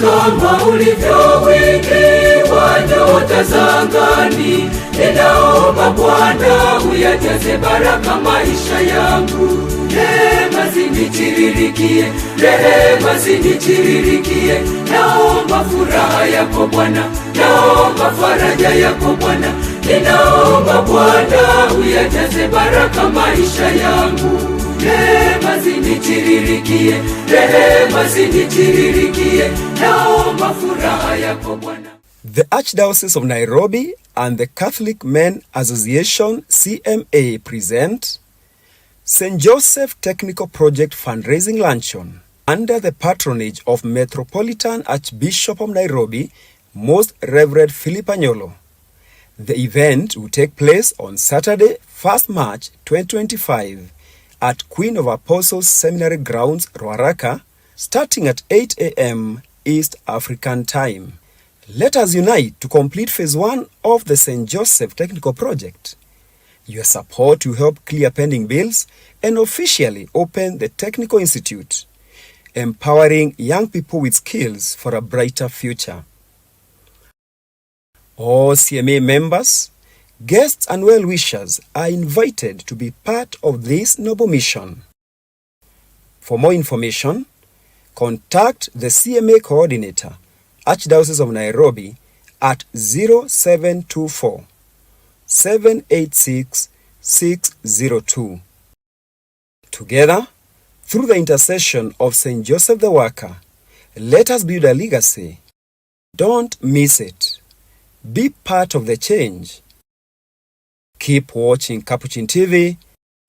kama ulivyo wingi wa nyota za angani. Ninaomba Bwana uyajaze baraka maisha yangu. Rehema zinitiririkie, rehema zinitiririkie. Naomba furaha yako Bwana, naomba faraja yako Bwana. Ninaomba Bwana uyajaze baraka maisha yangu. Rehema zinitiririkie, rehema zinitiririkie. Naomba furaha yako Bwana. The Archdiocese of Nairobi and the Catholic Men Association CMA present St. Joseph Technical Project Fundraising Luncheon under the patronage of Metropolitan Archbishop of Nairobi, Most Reverend Philip Anyolo. The event will take place on Saturday, 1st March 2025 at Queen of Apostles Seminary Grounds, Ruaraka, starting at 8 a.m. East African Time. Let us unite to complete Phase 1 of the St. Joseph Technical Project. Your support will help clear pending bills and officially open the Technical Institute, empowering young people with skills for a brighter future. All CMA members, guests and well-wishers are invited to be part of this noble mission. For more information, contact the CMA coordinator, Archdiocese of Nairobi, at 0724 786 602. Together, through the intercession of St. Joseph the Worker, let us build a legacy. Don't miss it. Be part of the change. Keep watching Capuchin TV,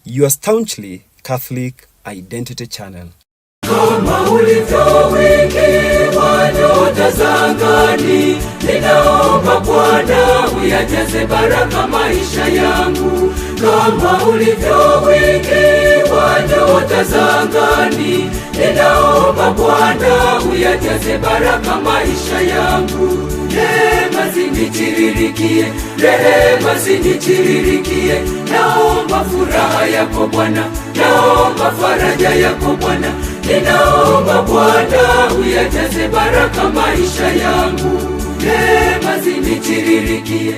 your staunchly Catholic identity channel. Kama ulivyo wingi wa nyota za angani, ninaomba Bwana uyajaze baraka maisha yangu. Kama ulivyo wingi wa nyota za angani, ninaomba Bwana uyajaze baraka maisha yangu. Rehema zinitiririkie, rehema zinitiririkie. Naomba furaha yako Bwana, naomba faraja yako Bwana. Ninaomba Bwana uyajaze baraka maisha yangu. Rehema zinitiririkie.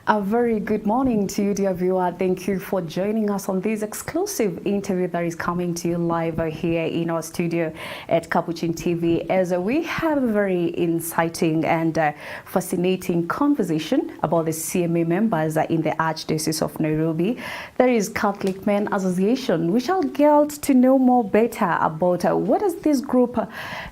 A very good morning to you, dear viewer. Thank you for joining us on this exclusive interview that is coming to you live here in our studio at Capuchin TV, as we have a very inciting and fascinating conversation about the CMA members in the Archdiocese of Nairobi. There is Catholic Men Association. We shall get to know more better about what is this group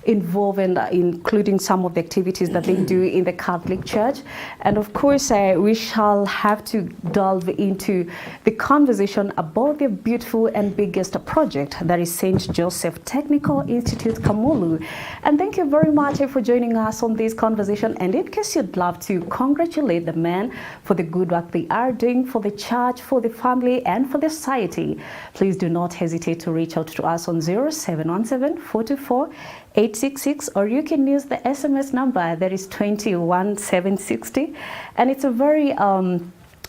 involved in, including some of the activities that they do in the Catholic Church. And of course, we shall have to delve into the conversation about the beautiful and biggest project that is St. Joseph Technical Institute, Kamulu. And thank you very much for joining us on this conversation. And in case you'd love to congratulate the men for the good work they are doing for the church, for the family, and for the society, please do not hesitate to reach out to us on 0717 424 866, or you can use the SMS number that is 21760. And it's a very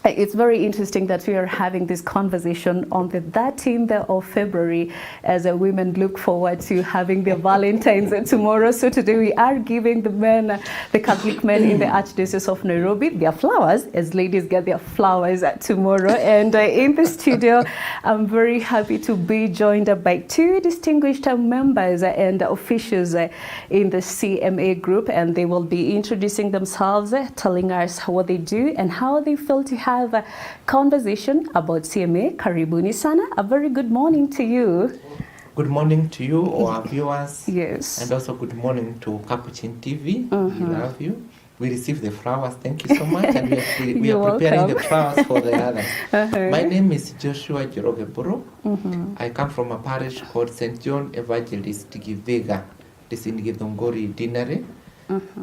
it's very interesting that we are having this conversation on the 13th of February as women look forward to having their Valentine's tomorrow. So today we are giving the men, the Catholic men in the Archdiocese of Nairobi, their flowers, as ladies get their flowers tomorrow. And in the studio, I'm very happy to be joined by two distinguished members and officials in the CMA group, and they will be introducing themselves, telling us what they do and how they feel to have a conversation about CMA. Karibuni sana. A very good morning to you. Good morning to you, our viewers. Yes. And also good morning to Capuchin TV. We love you. We receive the flowers. Thank you so much. And we are preparing welcome. the flowers for the others. My name is Joshua Jerogeburo. I come from a parish called St. John Evangelist Givega. This in Githongori Dinare.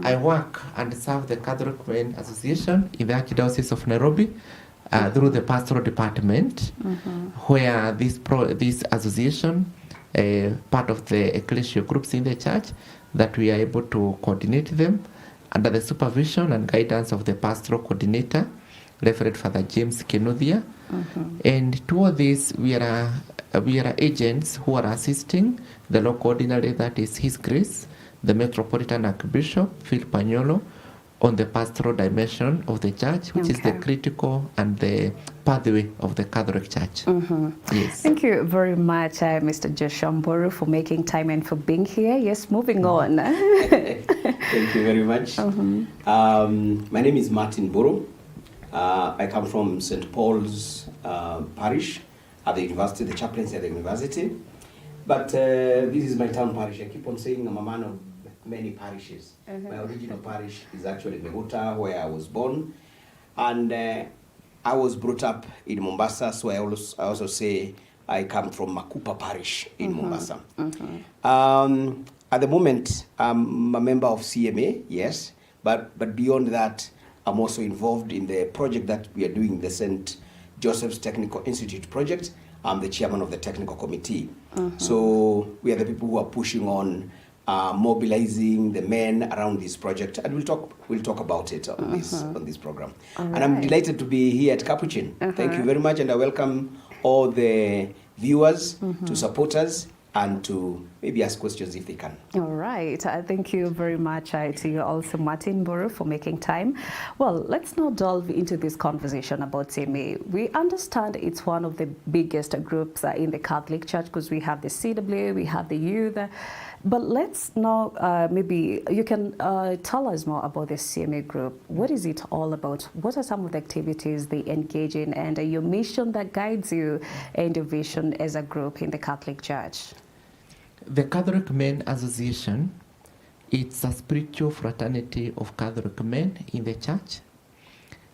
I work and serve the Catholic Men Association in the Archdiocese of Nairobi through the pastoral department, where this association, part of the ecclesial groups in the church, that we are able to coordinate them under the supervision and guidance of the pastoral coordinator, Reverend Father James Kenodia. And toward this, we are agents who are assisting the local ordinary, that is His Grace, the Metropolitan Archbishop, Phil Panyolo, on the pastoral dimension of the church, which is the critical and the pathway of the Catholic Church. Yes. Thank you very much, Mr. Joshua Mburu, for making time and for being here. Yes, moving on. Thank you very much. My name is Martin Mburu. I come from St. Paul's Parish at the university, the chaplaincy at the university. But this is my town parish. I keep on saying I'm a man of many parishes. My original parish is actually Meguta, where I was born. And I was brought up in Mombasa, so I also say I come from Makupa Parish in Mombasa. At the moment, I'm a member of CMA, yes, but beyond that, I'm also involved in the project that we are doing, the St. Joseph's Technical Institute project. I'm the chairman of the technical committee. So we are the people who are pushing on mobilizing the men around this project, and we'll talk about it on this program. And I'm delighted to be here at Capuchin. Thank you very much, and I welcome all the viewers to support us and to maybe ask questions if they can. All right. Thank you very much to you also, Martin Mburu, for making time. Well, let's now delve into this conversation about CMA. We understand it's one of the biggest groups in the Catholic Church, because we have the CWA, we have the youth. But let's now, maybe you can tell us more about the CMA group. What is it all about? What are some of the activities they engage in, and your mission that guides you and your vision as a group in the Catholic Church? The Catholic Men Association, it's a spiritual fraternity of Catholic men in the church,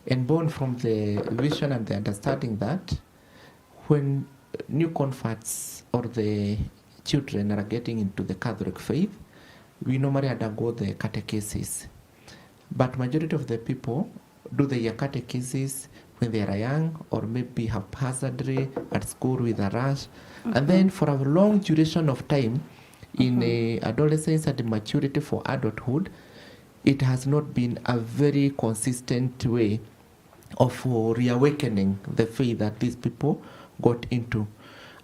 and born from the vision and the understanding that when new converts or the children are getting into the Catholic faith, we normally undergo the catechesis. But majority of the people do their catechesis when they are young, or maybe haphazardly at school with a rush. And then for a long duration of time, in adolescence and maturity for adulthood, it has not been a very consistent way of reawakening the faith that these people got into.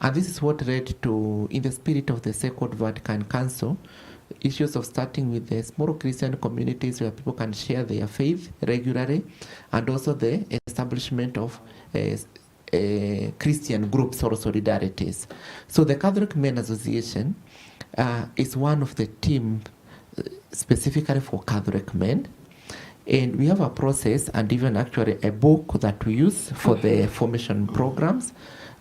And this is what led to, in the spirit of the Second Vatican Council, issues of starting with the small Christian communities where people can share their faith regularly, and also the establishment of Christian groups or solidarities. So the Catholic Men Association is one of the teams specifically for Catholic men. And we have a process and even actually a book that we use for the formation programs.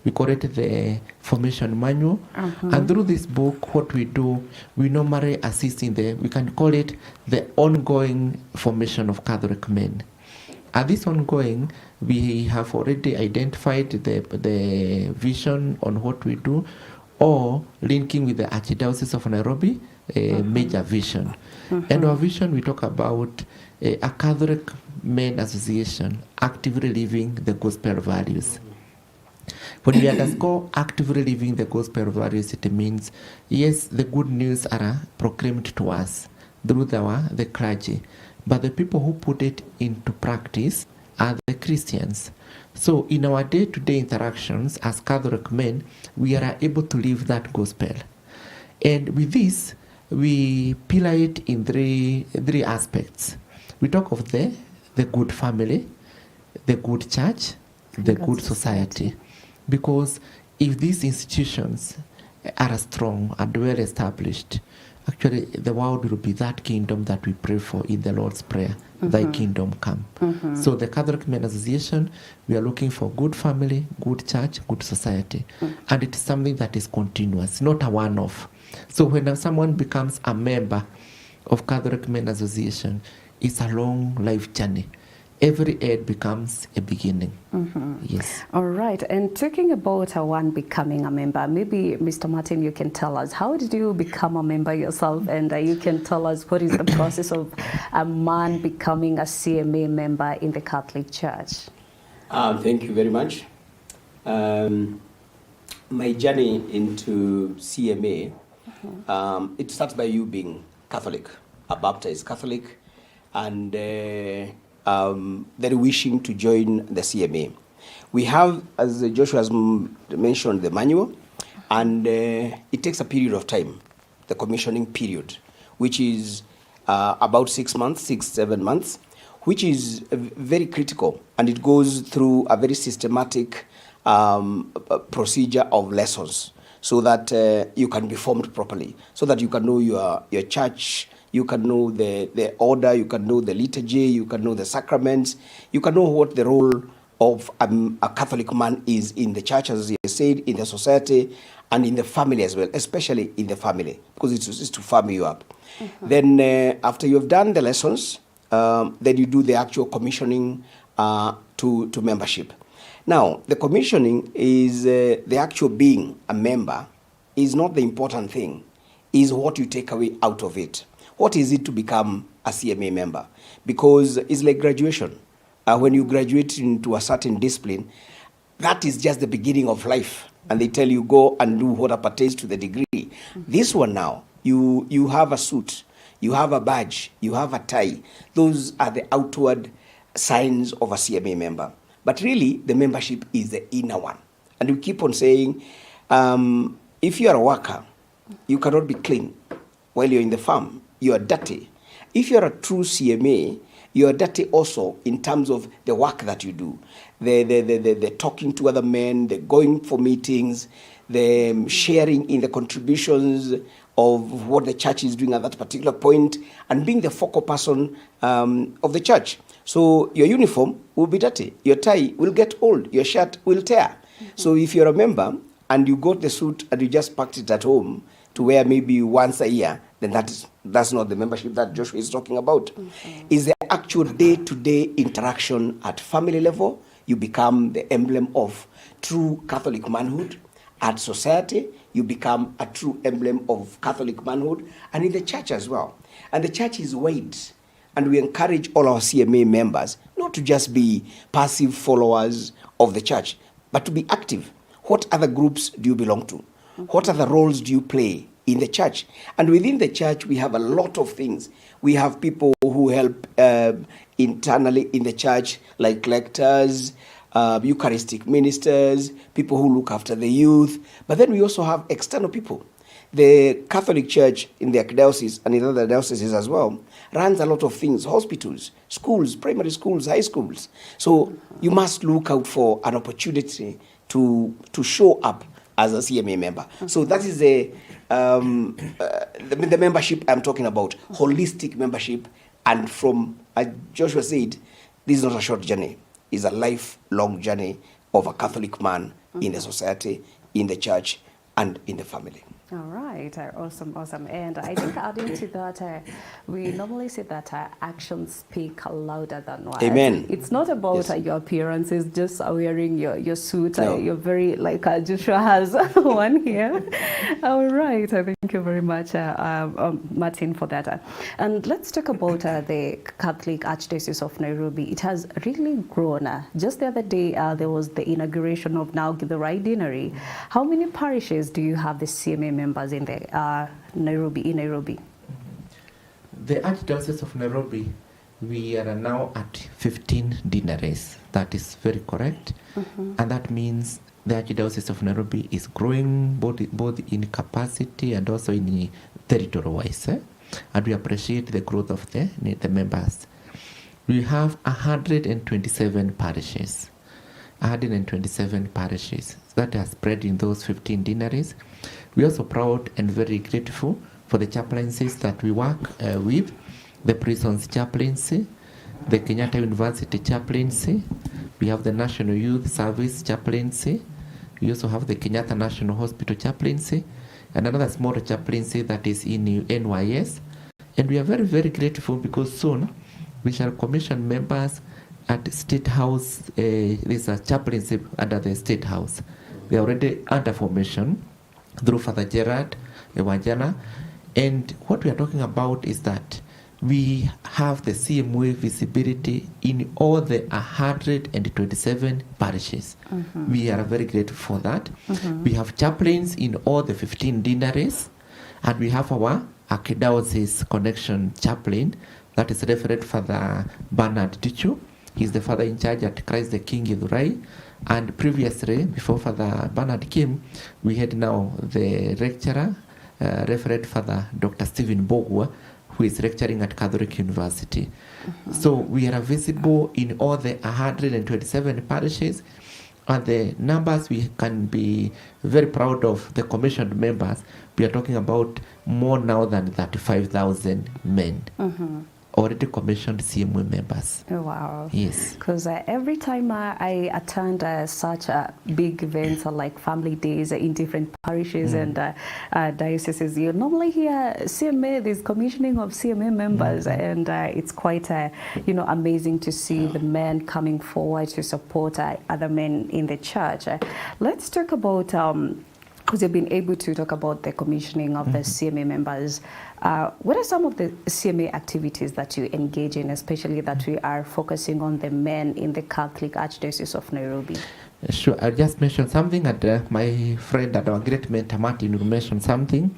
We call it the formation manual. And through this book, what we do, we normally assist in we can call it the ongoing formation of Catholic men. At this ongoing, we have already identified the vision on what we do, or linking with the Archdiocese of Nairobi, a major vision. And our vision, we talk about a Catholic Men Association actively living the gospel values. When we underscore actively living the gospel values, it means, yes, the good news are proclaimed to us through the clergy, but the people who put it into practice are the Christians. So in our day-to-day interactions as Catholic men, we are able to live that gospel. And with this, we pillar it in three aspects. We talk of the good family, the good church, the good society. Because if these institutions are strong and well established, actually the world will be that kingdom that we pray for in the Lord's Prayer, thy kingdom come. So the Catholic Men Association, we are looking for good family, good church, good society. And it's something that is continuous, not a one-off. So when someone becomes a member of Catholic Men Association, it's a long life journey. every end becomes a beginning. Yes. All right. And talking about one becoming a member, maybe Mr. Martin, you can tell us, how did you become a member yourself? And you can tell us what is the process of a man becoming a CMA member in the Catholic Church? Thank you very much. My journey into CMA, it starts by you being Catholic, a baptized Catholic, and then wishing to join the CMA. We have, as Joshua has mentioned, the manual, and it takes a period of time, the commissioning period, which is about 6 months, 6-7 months, which is very critical, and it goes through a very systematic procedure of lessons, so that you can be formed properly, so that you can know your church, you can know the order, you can know the liturgy, you can know the sacraments, you can know what the role of a Catholic man is in the church, as you said, in the society, and in the family as well, especially in the family, because it's to farm you up. Then after you have done the lessons, then you do the actual commissioning to membership. Now, the commissioning is the actual being a member is not the important thing, is what you take away out of it. What is it to become a CMA member? Because it's like graduation. When you graduate into a certain discipline, that is just the beginning of life. And they tell you, go and do what pertains to the degree. This one now, you have a suit, you have a badge, you have a tie. Those are the outward signs of a CMA member. But really, the membership is the inner one. And we keep on saying, if you are a worker, you cannot be clean. While you're in the farm, you are dirty. If you're a true CMA, you are dirty also in terms of the work that you do. The talking to other men, the going for meetings, the sharing in the contributions of what the church is doing at that particular point, and being the focal person of the church. So your uniform will be dirty, your tie will get old, your shirt will tear. So if you're a member and you got the suit and you just packed it at home to wear maybe once a year, then that's not the membership that Joshua is talking about. Is the actual day-to-day interaction at family level. You become the emblem of true Catholic manhood. At society, you become a true emblem of Catholic manhood, and in the church as well. And the church is wide, and we encourage all our CMA members not to just be passive followers of the church, but to be active. What other groups do you belong to? What other roles do you play in the church? And within the church, we have a lot of things. We have people who help internally in the church, like lectors, Eucharistic ministers, people who look after the youth. But then we also have external people. The Catholic Church in the Archdiocese and in other dioceses as well runs a lot of things: hospitals, schools, primary schools, high schools. So you must look out for an opportunity to show up as a CMA member. So that is the membership I'm talking about, holistic membership. And from, as Joshua said, this is not a short journey. It's a lifelong journey of a Catholic man in the society, in the church, and in the family. All right, awesome. And I think adding to that, we normally say that actions speak louder than words. Amen. It's not about your appearance, it's just wearing your suit. No. You're very, like Joshua has one here. All right, thank you very much, Martin, for that. And let's talk about the Catholic Archdiocese of Nairobi. It has really grown. Just the other day, there was the inauguration of now the Right Deanery. How many parishes do you have the CMA members in the Nairobi? The Archdiocese of Nairobi, we are now at 15 deaneries. That is very correct. And that means the Archdiocese of Nairobi is growing both in capacity and also in territory-wise. And we appreciate the growth of the members. We have 127 parishes. 127 parishes that are spread in those 15 deaneries. We're also proud and very grateful for the chaplaincies that we work with, the prisons chaplaincy, the Kenyatta University chaplaincy, we have the National Youth Service chaplaincy, we also have the Kenyatta National Hospital chaplaincy, and another smaller chaplaincy that is in NYS. And we are very, very grateful because soon we shall commission members at State House. There's a chaplaincy under the State House. They are already under formation through Father Gerard Ewanjana. And what we are talking about is that we have the CMA visibility in all the 127 parishes. We are very grateful for that. We have chaplains in all the 15 deaneries, and we have our Archdiocese connection chaplain, that is Reverend Father Bernard Tichu. He's the father in charge at Christ the King Githurai. And previously, before Father Bernard came, we had now the lecturer, Reverend Father Dr. Stephen Bogwa, who is lecturing at Catholic University. So we are visible in all the 127 parishes, and the numbers we can be very proud of, the commissioned members. We are talking about more now than 35,000 men. Already commissioned CMA members. Oh, wow. Yes. Because every time I attend such big events like family days in different parishes and dioceses, you normally hear CMA, this commissioning of CMA members, and it's quite amazing to see the men coming forward to support other men in the church. Let's talk about, because you've been able to talk about the commissioning of the CMA members. What are some of the CMA activities that you engage in, especially that we are focusing on the men in the Catholic Archdiocese of Nairobi? Sure, I'll just mention something, and my friend and our great mentor Martin will mention something.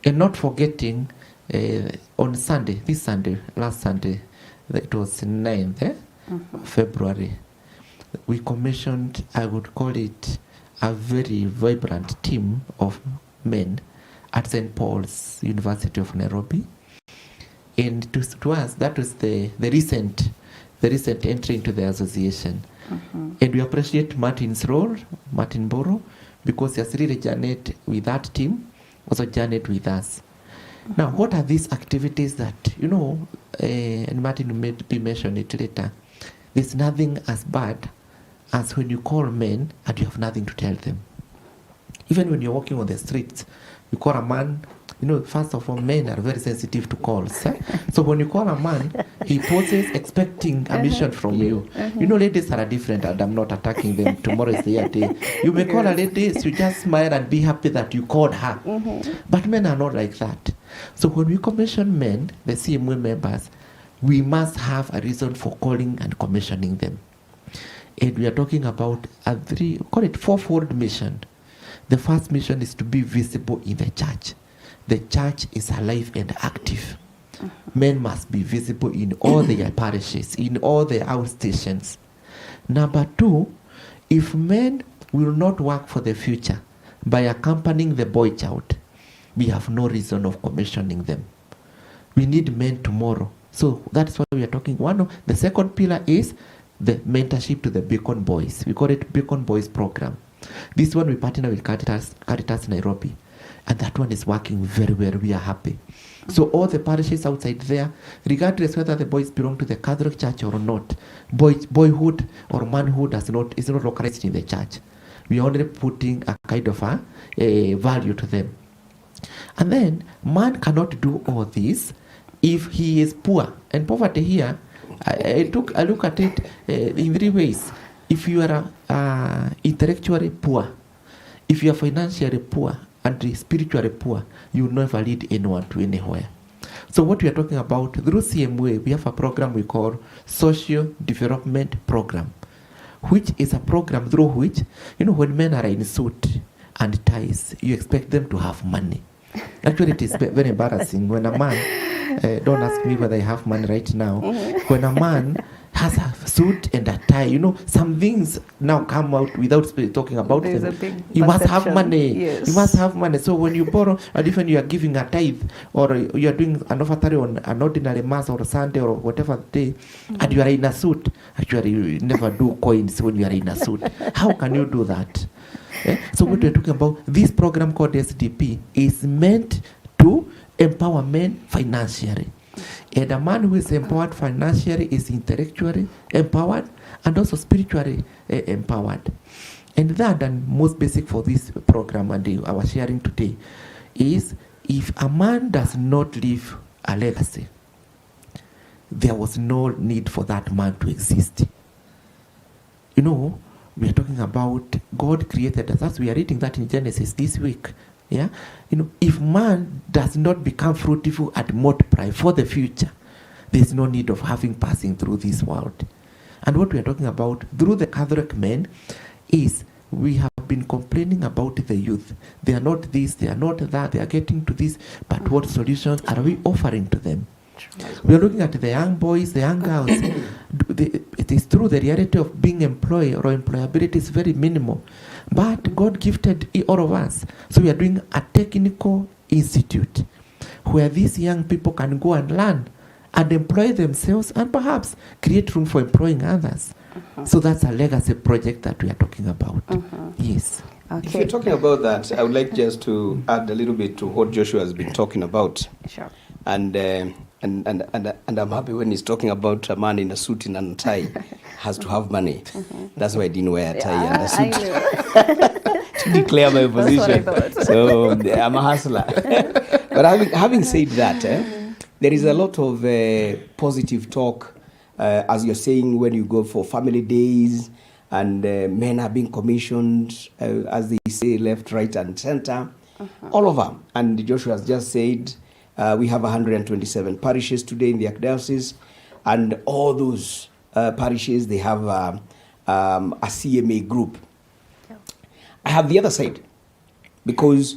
And not forgetting, on Sunday, last Sunday, it was 9th February, we commissioned, I would call it, a very vibrant team of men at St. Paul's University of Nairobi. And to us, that was the recent entry into the association. And we appreciate Martin's role, Martin Boro, because he has really journeyed with that team, also journeyed with us. Now, what are these activities that, and Martin will be mentioned it later, there's nothing as bad as when you call men and you have nothing to tell them. Even when you're walking on the streets, you call a man, first of all, men are very sensitive to calls. So when you call a man, he poses expecting a mission from you. Ladies are different, and I'm not attacking them. Tomorrow is their day. You may call a lady, you just smile and be happy that you called her. But men are not like that. So when we commission men, the CMA members, we must have a reason for calling and commissioning them. And we are talking about call it fourfold mission. The first mission is to be visible in the church. The church is alive and active. Men must be visible in all their parishes, in all their outstations. Number 2, if men will not work for the future by accompanying the boy child, we have no reason of commissioning them. We need men tomorrow. So that's why we are talking. The second pillar is the mentorship to the Beacon Boys. We call it Beacon Boys program. This one we partner with CARITAS Nairobi, and that one is working very well. We are happy. So all the parishes outside there, regardless whether the boys belong to the Catholic Church or not, boyhood or manhood is not localized in the church. We are only putting a kind of a value to them. And then man cannot do all this if he is poor. And poverty here, I look at it in 3 ways. If you are intellectually poor, if you are financially poor and spiritually poor, you will never lead anyone to anywhere. So what we are talking about, through CMA, we have a program we call Social Development Program, which is a program through which, when men are in suit and ties, you expect them to have money. Actually, it is very embarrassing when a man, don't ask me whether I have money right now, when a man has a suit and a tie, some things now come out without talking about them. You must have money. Yes. You must have money. So when you borrow, and even you are giving a tithe, or you are doing an offertory on an ordinary mass or Sunday or whatever day, and you are in a suit, actually you never do coins when you are in a suit. How can you do that? So what we are talking about, this program called SDP is meant to empower men financially. And a man who is empowered financially is intellectually empowered and also spiritually empowered. And that, and most basic for this program and our sharing today, is if a man does not leave a legacy, there was no need for that man to exist. You know, we are talking about God created us. As we are reading that in Genesis this week. Yeah, you know, if man does not become fruitful and multiply for the future, there's no need of having passing through this world. And what we are talking about through the Catholic men is we have been complaining about the youth. They are not this, they are not that, they are getting to this, but what solutions are we offering to them? We are looking at the young boys, the young girls. It is true the reality of being employed or employability is very minimal. But God gifted all of us. So we are doing a technical institute where these young people can go and learn and employ themselves and perhaps create room for employing others. So that's a legacy project that we are talking about. Yes. Okay. If you're talking about that, I would like just to add a little bit to what Joshua has been talking about. Sure. And I'm happy when he's talking about a man in a suit and a tie has to have money. That's why I didn't wear a tie and a suit to declare my position. So I'm a hustler. But having said that, there is a lot of positive talk, as you're saying, when you go for family days and men are being commissioned, as they say, left, right, and center, all over. And Joshua has just said, we have 127 parishes today in the Archdiocese, and all those parishes, they have a CMA group. Yeah. I have the other side, because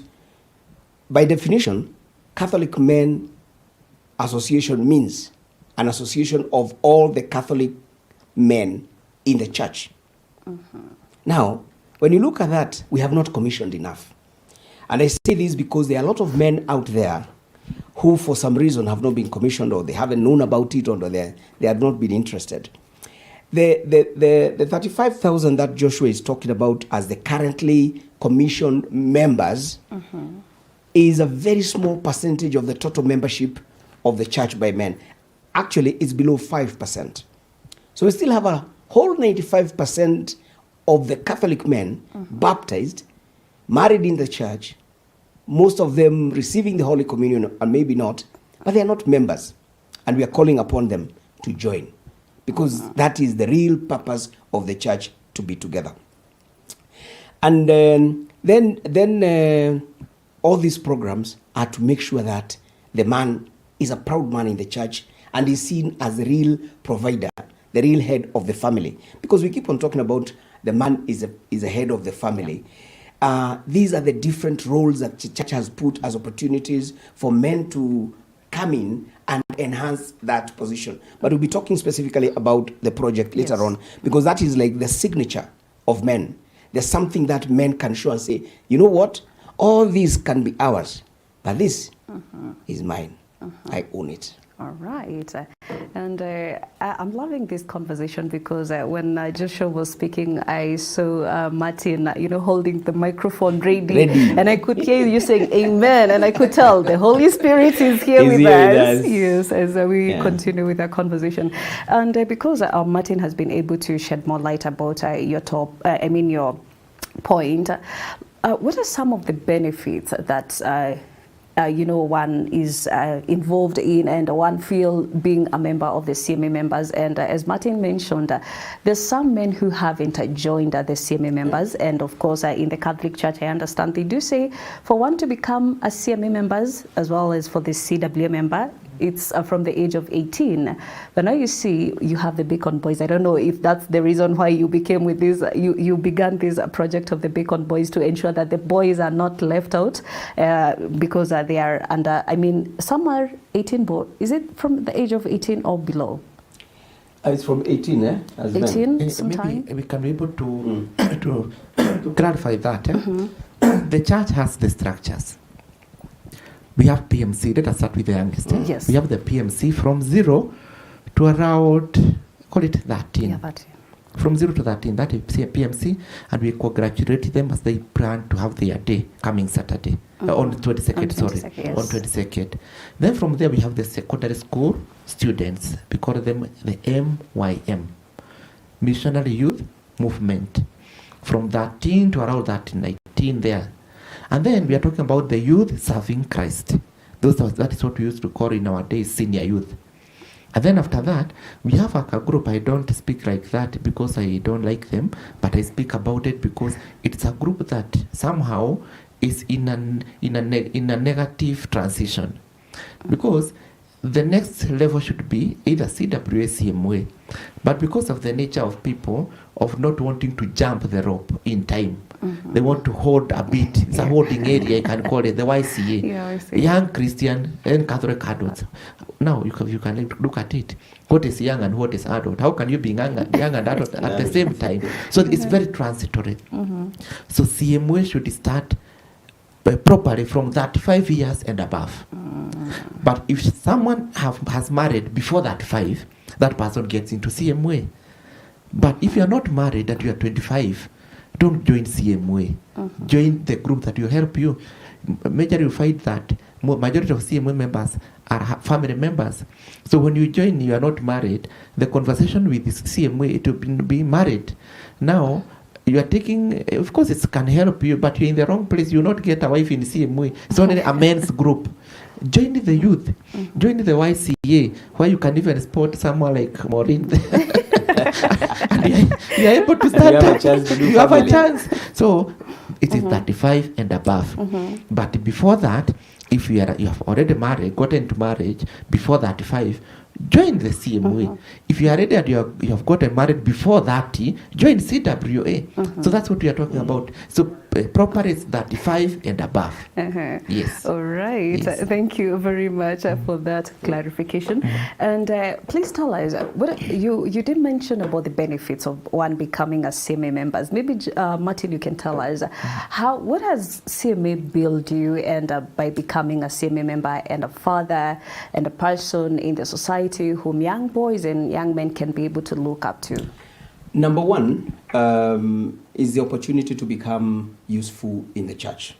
by definition, Catholic Men Association means an association of all the Catholic men in the church. Now, when you look at that, we have not commissioned enough. And I say this because there are a lot of men out there who for some reason have not been commissioned, or they haven't known about it, or they have not been interested. The 35,000 that Joshua is talking about as the currently commissioned members is a very small percentage of the total membership of the church by men. Actually, it's below 5%. So we still have a whole 95% of the Catholic men baptized, married in the church, most of them receiving the Holy Communion, and maybe not, but they are not members. And we are calling upon them to join, because that is the real purpose of the church, to be together. And then all these programs are to make sure that the man is a proud man in the church and is seen as the real provider, the real head of the family. Because we keep on talking about the man is a head of the family. These are the different roles that the church has put as opportunities for men to come in and enhance that position. But we'll be talking specifically about the project later on, because that is like the signature of men. There's something that men can show and say, you know what? All these can be ours, but this is mine. I own it. All right. And I'm loving this conversation because when Joshua was speaking, I saw Martin, holding the microphone ready. And I could hear you saying amen. And I could tell the Holy Spirit is here with us. Yes, as we continue with our conversation. And because Martin has been able to shed more light about your point, what are some of the benefits that one is involved in and one feel being a member of the CMA members? And as Martin mentioned, there's some men who haven't joined the CMA members. And of course, in the Catholic Church, I understand they do say for one to become a CMA members, as well as for the CWA member, it's from the age of 18. But now you see, you have the Beacon Boys. I don't know if that's the reason why you became with this, you began this project of the Beacon Boys to ensure that the boys are not left out because they are under, some are 18, but is it from the age of 18 or below? It's from 18, as 18 sometime? Maybe we can be able to clarify that. The church has the structures. We have PMC. Let us start with the youngest. Yes. We have the PMC from 0 to around, call it 13. Yeah, 13. From 0 to 13, that is PMC, and we congratulate them as they plan to have their day coming Saturday, on the 22nd, on 22nd. Then from there, we have the secondary school students. We call them the MYM, Missionary Youth Movement, from 13 to around 19 there. And then we are talking about the youth serving Christ. That is what we used to call in our days senior youth. And then after that, we have a group. I don't speak like that because I don't like them, but I speak about it because it's a group that somehow is in a negative transition. Because the next level should be either CWA, CMA. But because of the nature of people of not wanting to jump the rope in time, they want to hold a bit. It's a holding area, I can call it, the YCA. Yeah, I see. Young Christian and Catholic adults. Now you can look at it. What is young and what is adult? How can you be young and adult at the same time? So it's very transitory. So CMA should start properly from 35 years and above. But if someone has married before that 5, that person gets into CMA. But if you are not married and you are 25, don't join CMA. Join the group that will help you. Majority you find that majority of CMA members are family members. So when you join, you are not married. The conversation with this CMA to be married. Now, you are taking, of course, it can help you, but you're in the wrong place. You will not get a wife in CMA. It's only a men's group. Join the youth. Join the YCA, where you can even spot someone like Maureen. And you are able to start. You have a chance. So it is 35 and above. But before that, if you have already married, gotten into marriage before 35, join the CMA. If you are ready and you have gotten married before 30, join CWA. So that's what we are talking about. So proper is 35 and above. Yes. All right. Yes. Thank you very much for that clarification. And please tell us, what you did mention about the benefits of one becoming a CMA member. Maybe Martin, you can tell us what has CMA built you, and by becoming a CMA member and a father and a person in the society whom young boys and young men can be able to look up to? Number one is the opportunity to become useful in the church.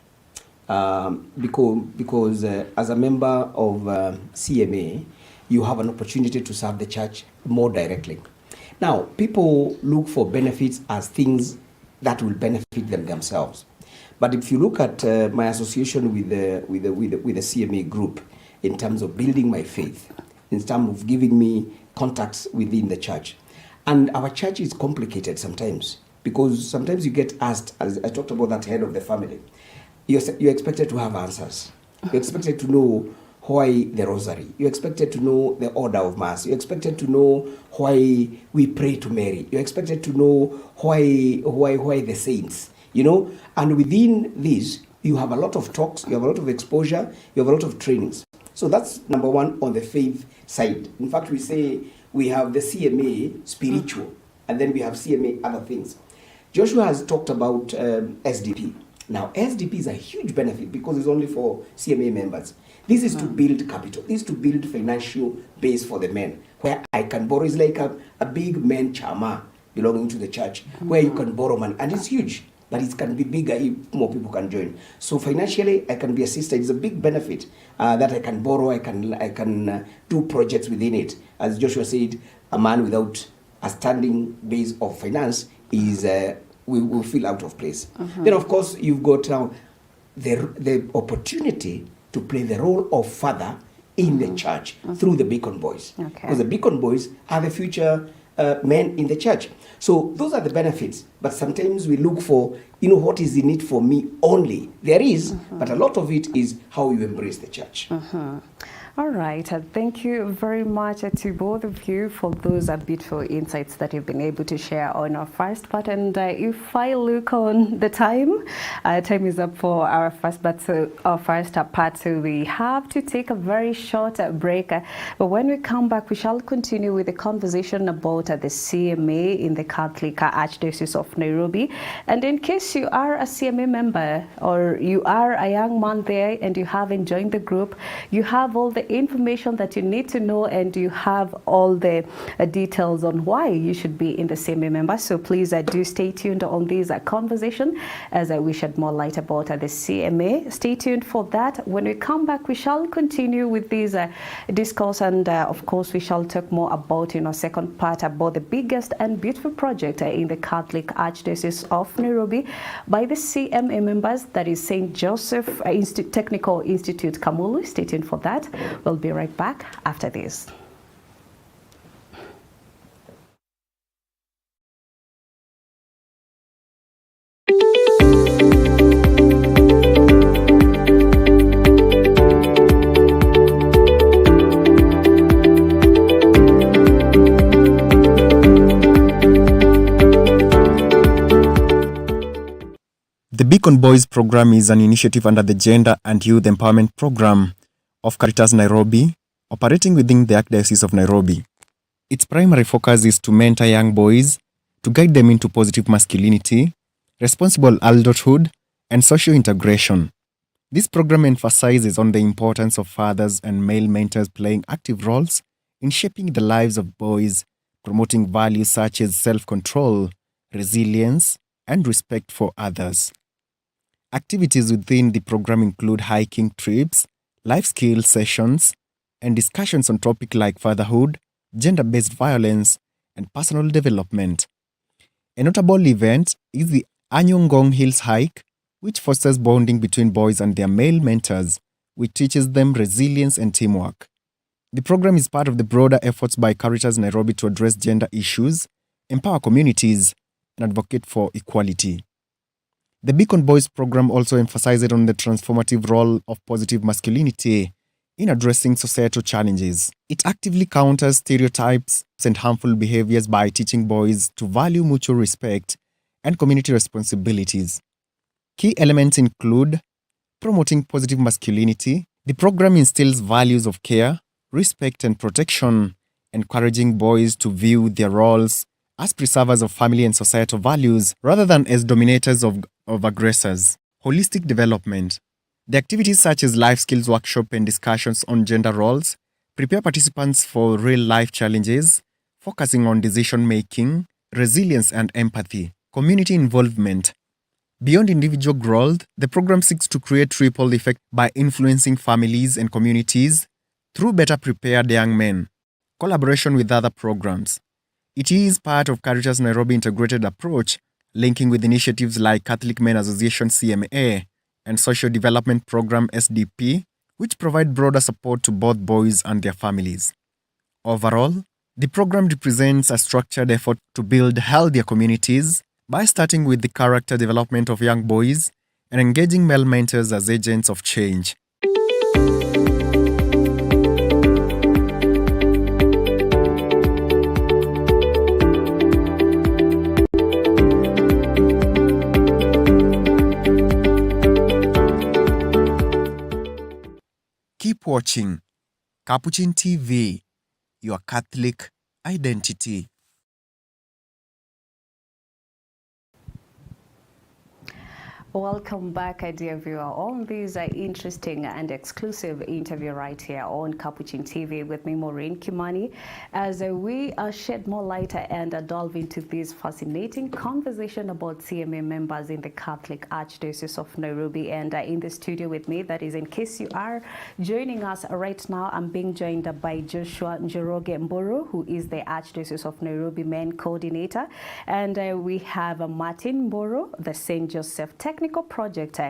Because as a member of CMA, you have an opportunity to serve the church more directly. Now, people look for benefits as things that will benefit them themselves. But if you look at my association with the CMA group in terms of building my faith, in terms of giving me contacts within the church, and our church is complicated sometimes, because sometimes you get asked, as I talked about that head of the family, you're expected to have answers. You're expected to know why the rosary. You're expected to know the order of mass. You're expected to know why we pray to Mary. You're expected to know why the saints, you know. And within this, you have a lot of talks, you have a lot of exposure, you have a lot of trainings. So that's number one on the faith side. In fact, we say we have the CMA spiritual, and then we have CMA other things. Joshua has talked about SDP. Now, SDP is a huge benefit because it's only for CMA members. This is to build capital. This is to build financial base for the men, where I can borrow. It's like a big men chama belonging to the church, where you can borrow money. And it's huge, but it can be bigger if more people can join. So financially, I can be assisted. It's a big benefit that I can borrow. I can do projects within it. As Joshua said, a man without a standing base of finance is will feel out of place. Then, of course, you've got now the opportunity to play the role of father in the church through the Beacon Boys. Because the Beacon Boys are the future men in the church. So those are the benefits. But sometimes we look for, what is in it for me only. There is, but a lot of it is how you embrace the church. All right. Thank you very much to both of you for those beautiful insights that you've been able to share on our first part. And if I look on the time, time is up for our first part. So we have to take a very short break. But when we come back, we shall continue with the conversation about the CMA in the Catholic Archdiocese of Nairobi. And in case you are a CMA member or you are a young man there and you haven't joined the group, you have all the information that you need to know, and you have all the details on why you should be in the CMA member. So please do stay tuned on this conversation as we shed more light about the CMA. Stay tuned for that. When we come back, we shall continue with this discourse, and of course we shall talk more about second part about the biggest and beautiful project in the Catholic Archdiocese of Nairobi by the CMA members, that is St. Joseph Technical Institute Kamulu. Stay tuned for that. We'll be right back after this. The Beacon Boys program is an initiative under the Gender and Youth Empowerment Program of CARITAS Nairobi, operating within the Archdiocese of Nairobi. Its primary focus is to mentor young boys, to guide them into positive masculinity, responsible adulthood, and social integration. This program emphasizes on the importance of fathers and male mentors playing active roles in shaping the lives of boys, promoting values such as self-control, resilience, and respect for others. Activities within the program include hiking trips, life skills sessions, and discussions on topics like fatherhood, gender-based violence, and personal development. A notable event is the annual Ngong Hills hike, which fosters bonding between boys and their male mentors, which teaches them resilience and teamwork. The program is part of the broader efforts by Caritas Nairobi to address gender issues, empower communities, and advocate for equality. The Beacon Boys program also emphasizes on the transformative role of positive masculinity in addressing societal challenges. It actively counters stereotypes and harmful behaviors by teaching boys to value mutual respect and community responsibilities. Key elements include promoting positive masculinity. The program instills values of care, respect, and protection, encouraging boys to view their roles as preservers of family and societal values rather than as dominators of aggressors. Holistic development. The activities such as life skills workshop and discussions on gender roles prepare participants for real-life challenges, focusing on decision-making, resilience, and empathy. Community involvement. Beyond individual growth, the program seeks to create ripple effect by influencing families and communities through better prepared young men. Collaboration with other programs. It is part of Caritas Nairobi integrated approach, linking with initiatives like Catholic Men Association CMA and Social Development Program SDP, which provide broader support to both boys and their families. Overall, the program represents a structured effort to build healthier communities by starting with the character development of young boys and engaging male mentors as agents of change. Keep watching Capuchin TV, your Catholic identity. Welcome back, dear viewer, on this interesting and exclusive interview right here on Capuchin TV with me, Maureen Kimani, as we shed more light and delve into this fascinating conversation about CMA members in the Catholic Archdiocese of Nairobi. And in the studio with me, that is, in case you are joining us right now, I'm being joined by Joshua Njoroge Mboro, who is the Archdiocese of Nairobi Men Coordinator. And we have Martin Mboro, the St. Joseph Technical Project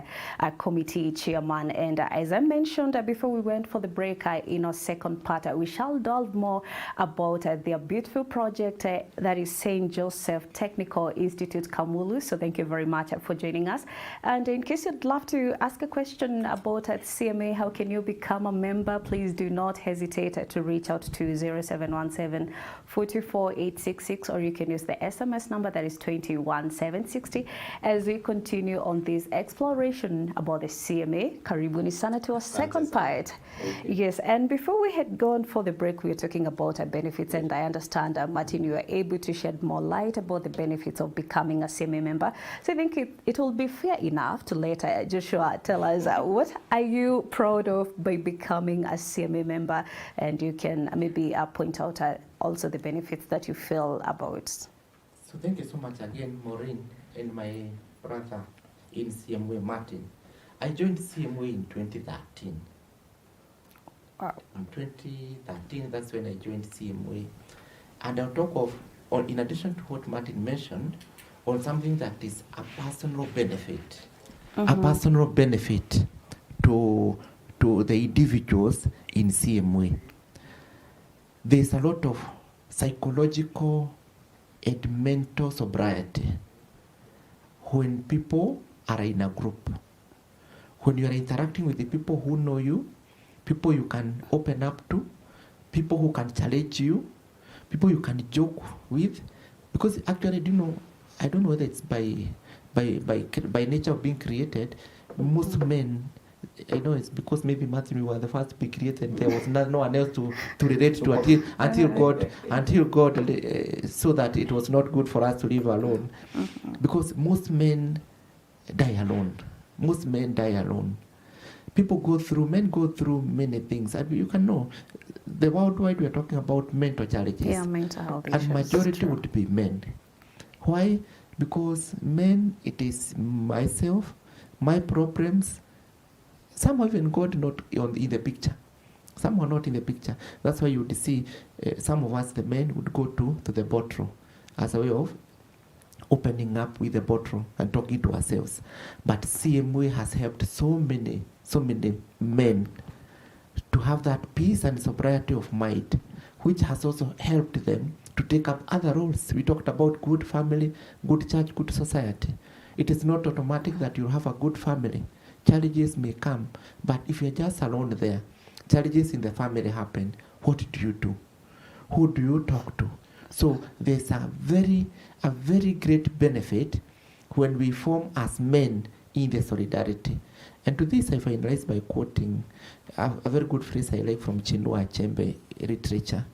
Committee Chairman. And as I mentioned before we went for the break, in our second part, we shall delve more about their beautiful project that is St. Joseph Technical Institute Kamulu. So thank you very much for joining us. And in case you'd love to ask a question about CMA, how can you become a member? Please do not hesitate to reach out to 0717 44 866, or you can use the SMS number that is 21760 as we continue on this exploration about the CMA. Karibuni sana to our second part. Yes, and before we had gone for the break, we were talking about benefits, and I understand, Martin, you were able to shed more light about the benefits of becoming a CMA member. So I think it will be fair enough to let Joshua tell us what are you proud of by becoming a CMA member, and you can maybe point out also the benefits that you feel about. So thank you so much again, Maureen, and my brother in CMA, Martin. I joined CMA in 2013. Wow. In 2013, that's when I joined CMA. And I'll talk of, or in addition to what Martin mentioned, on something that is a personal benefit. A personal benefit to the individuals in CMA. There's a lot of psychological and mental sobriety when people are in a group. When you are interacting with the people who know you, people you can open up to, people who can challenge you, people you can joke with. Because actually, I don't know whether it's by by nature of being created, most men, I know it's because maybe Martin, we were the first to be created. There was no one else to relate to until God so that it was not good for us to live alone. Because most men die alone. Most men die alone. Men go through many things. And you can know, the worldwide we are talking about mental challenges. Yeah, mental health issues. And majority would be men. Why? Because men, it is myself, my problems. Some even God not in the picture. Some are not in the picture. That's why you would see some of us, the men, would go to the bottle as a way of opening up with the bottle and talking to ourselves. But CMA has helped so many men to have that peace and sobriety of mind, which has also helped them to take up other roles. We talked about good family, good church, good society. It is not automatic that you have a good family. Challenges may come, but if you're just alone there, challenges in the family happen. What do you do? Who do you talk to? So there's a very great benefit when we form as men in the solidarity. And to this I finalize by quoting a very good phrase I like from Chinua Achebe literature.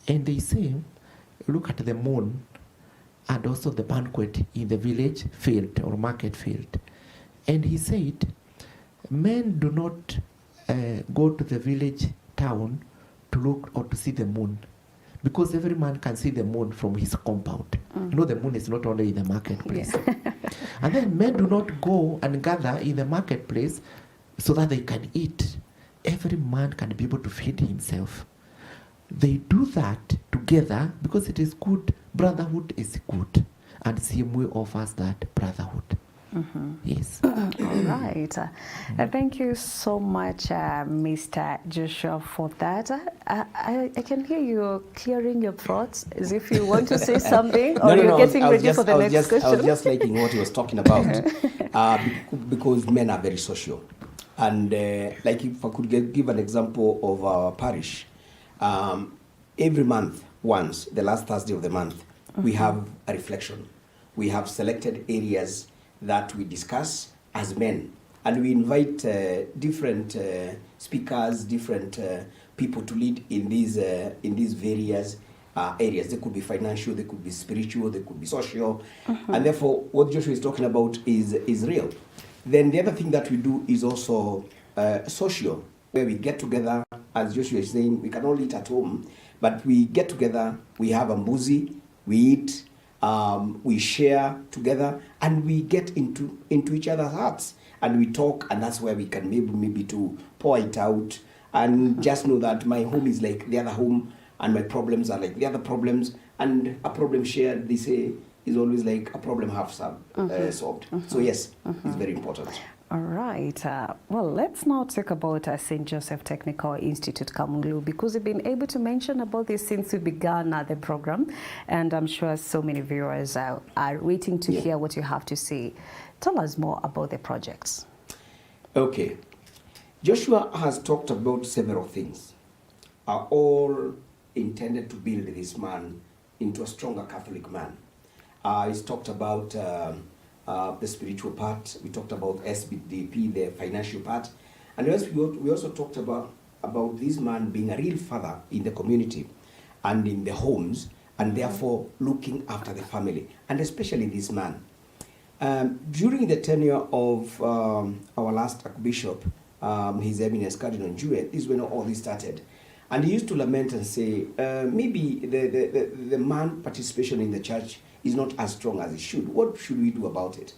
And they say, look at the moon and also the banquet in the village field or market field. And he said, men do not go to the village town to look or to see the moon, because every man can see the moon from his compound. You know, the moon is not only in the marketplace. Yeah. And then men do not go and gather in the marketplace so that they can eat. Every man can be able to feed himself. They do that together because it is good. Brotherhood is good. And CMA offers that brotherhood. Yes. All right. Thank you so much, Mr. Joshua, for that. I can hear you clearing your throats as if you want to say something, or you're getting ready for the next question. I was just liking what he was talking about, because men are very social. And like if I could give an example of our parish, every month, once, the last Thursday of the month, we have a reflection. We have selected areas that we discuss as men, and we invite different speakers, different people to lead in these various areas. They could be financial, they could be spiritual, they could be social, and therefore what Joshua is talking about is real. Then the other thing that we do is also social, where we get together, as Joshua is saying, we can all eat at home, but we get together, we have a mbuzi, we eat, we share together, and we get into each other's hearts, and we talk, and that's where we can maybe to pour it out, and just know that my home is like the other home, and my problems are like the other problems, and a problem shared, they say, is always like a problem half solved. So yes, it's very important. All right. Well, let's now talk about St. Joseph Technical Institute, Kamulu, because you've been able to mention about this since we began the program, and I'm sure so many viewers are waiting to hear what you have to say. Tell us more about the projects. Okay. Joshua has talked about several things, are all intended to build this man into a stronger Catholic man. He's talked about the spiritual part. We talked about SBDP, the financial part, and we also talked about this man being a real father in the community and in the homes, and therefore looking after the family, and especially this man. During the tenure of our last Archbishop, His Eminence Cardinal Njue, this is when all this started. And he used to lament and say, maybe the man participation in the church is not as strong as it should. What should we do about it?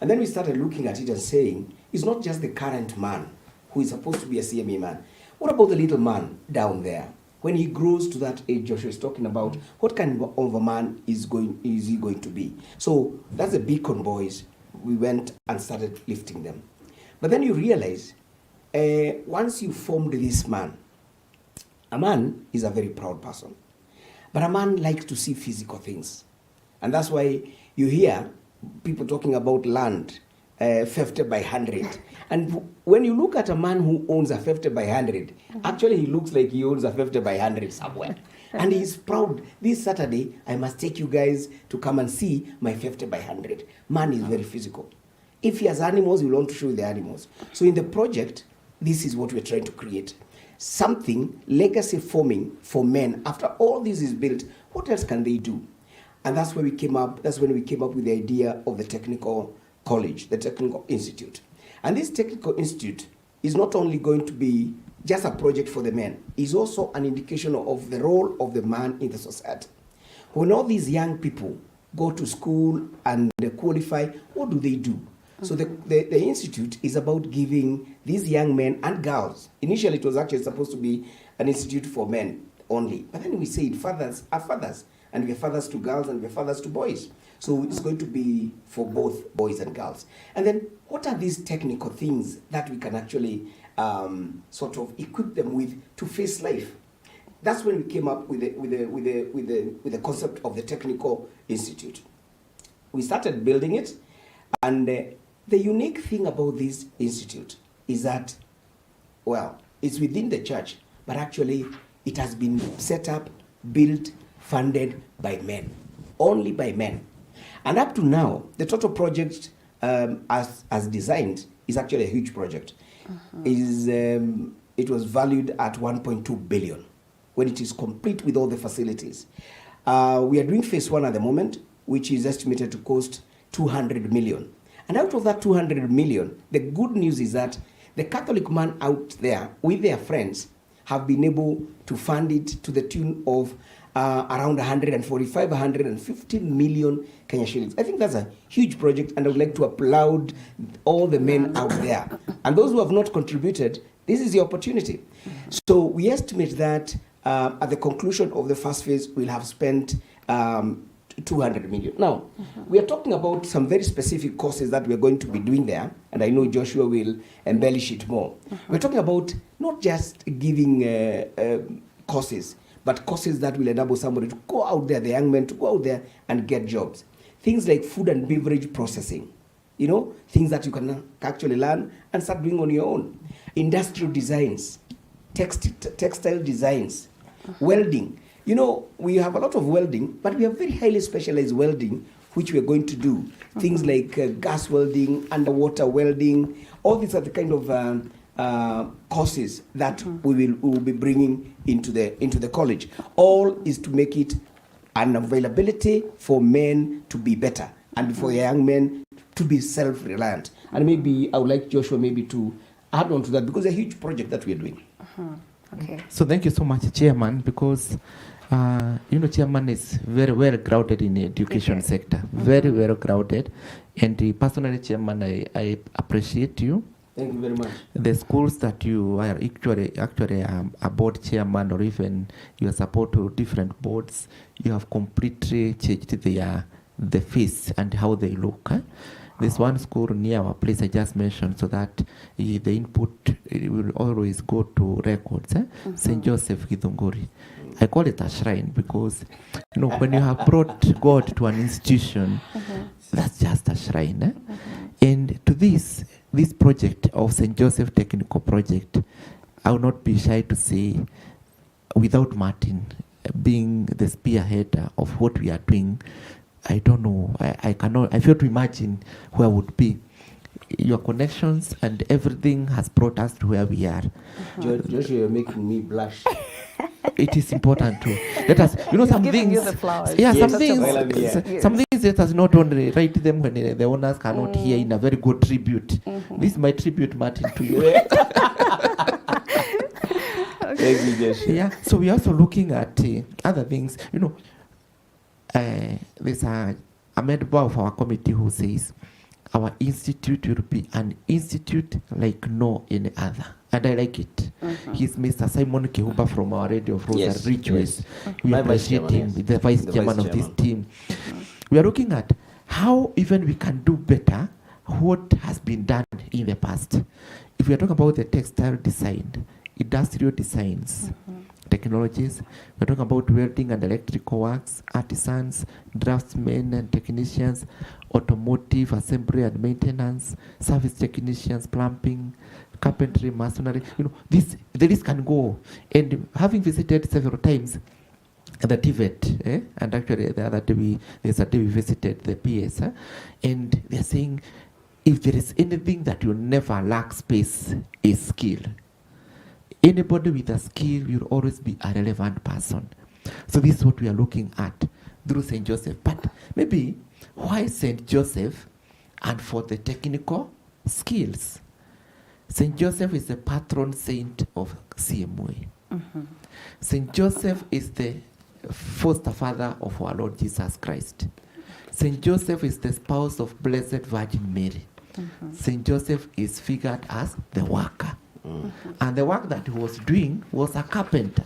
And then we started looking at it and saying, it's not just the current man who is supposed to be a CMA man. What about the little man down there? When he grows to that age Joshua is talking about, what kind of a man is he going to be? So that's the Beacon boys. We went and started lifting them. But then you realize, once you formed this man, a man is a very proud person. But a man likes to see physical things. And that's why you hear people talking about land, 50 by 100. And when you look at a man who owns a 50 by 100, actually he looks like he owns a 50 by 100 somewhere. And he's proud. This Saturday, I must take you guys to come and see my 50 by 100. Man is very physical. If he has animals, we want to show you the animals. So in the project, this is what we're trying to create. Something legacy forming for men. After all this is built, what else can they do? And that's where we came up. That's when we came up with the idea of the technical college, the technical institute. And this technical institute is not only going to be just a project for the men, it's also an indication of the role of the man in the society. When all these young people go to school and they qualify, what do they do? So the institute is about giving these young men and girls. Initially, it was actually supposed to be an institute for men only. But then we said fathers are fathers, and we're fathers to girls and we're fathers to boys. So it's going to be for both boys and girls. And then what are these technical things that we can actually sort of equip them with to face life? That's when we came up with the concept of the technical institute. We started building it, and the unique thing about this institute is that, well, it's within the church, but actually it has been set up, built, funded by men, only by men. And up to now, the total project as designed is actually a huge project. It was valued at 1.2 billion when it is complete with all the facilities. We are doing phase 1 at the moment, which is estimated to cost 200 million. And out of that 200 million, the good news is that the Catholic man out there with their friends have been able to fund it to the tune of around 145, 150 million Kenya shillings. I think that's a huge project, and I would like to applaud all the men out there. And those who have not contributed, this is the opportunity. So we estimate that at the conclusion of the first phase, we'll have spent 200 million. Now, we are talking about some very specific courses that we're going to be doing there, and I know Joshua will embellish it more. We're talking about not just giving courses, but courses that will enable somebody to go out there, the young men to go out there and get jobs. Things like food and beverage processing, you know, things that you can actually learn and start doing on your own. Industrial designs, textile designs, welding. You know, we have a lot of welding, but we have very highly specialized welding, which we are going to do. Things like gas welding, underwater welding, all these are the kind of courses that we will be bringing into the college. All is to make it an availability for men to be better and for young men to be self-reliant. And maybe I would like Joshua maybe to add on to that, because it's a huge project that we are doing. Okay. So thank you so much, Chairman, because Chairman is very well grounded in the education sector, very well grounded. And personally, Chairman, I appreciate you. Thank you very much. The schools that you are actually a board chairman, or even your support to different boards, you have completely changed the face and how they look. There's one school near our place I just mentioned, so that the input will always go to records. St. Joseph Githunguri. I call it a shrine because, when you have brought God to an institution, that's just a shrine. And to this project of St. Joseph Technical Project, I will not be shy to say, without Martin being the spearhead of what we are doing, I don't know, I fail to imagine where I would be. Your connections and everything has brought us to where we are. Joshua, you're making me blush. It is important to let us, some things. Yeah, some things let us not only write them when the owners cannot hear in a very good tribute. This is my tribute, Martin, to you. Thank you, Joshua. Yeah. So we are also looking at other things. There's a member of our committee who says our institute will be an institute like no any other. And I like it. He's Mr. Simon Kihuba from our Radio of Rosa Riches. We appreciate him, the vice chairman of this team. We are looking at how even we can do better what has been done in the past. If we are talking about the textile design, industrial designs, technologies, we're talking about welding and electrical works, artisans, draftsmen and technicians, automotive assembly and maintenance, service technicians, plumbing, carpentry, masonry. The list can go. And having visited several times, the TVET, and actually the other day there's a day we visited the PS, and they're saying if there is anything that you never lack space is skill. Anybody with a skill will always be a relevant person. So this is what we are looking at through St. Joseph. But maybe why St. Joseph and for the technical skills? St. Joseph is the patron saint of CMA. St. Joseph is the foster father of our Lord Jesus Christ. St. Joseph is the spouse of Blessed Virgin Mary. St. Joseph is figured as the worker. And the work that he was doing was a carpenter.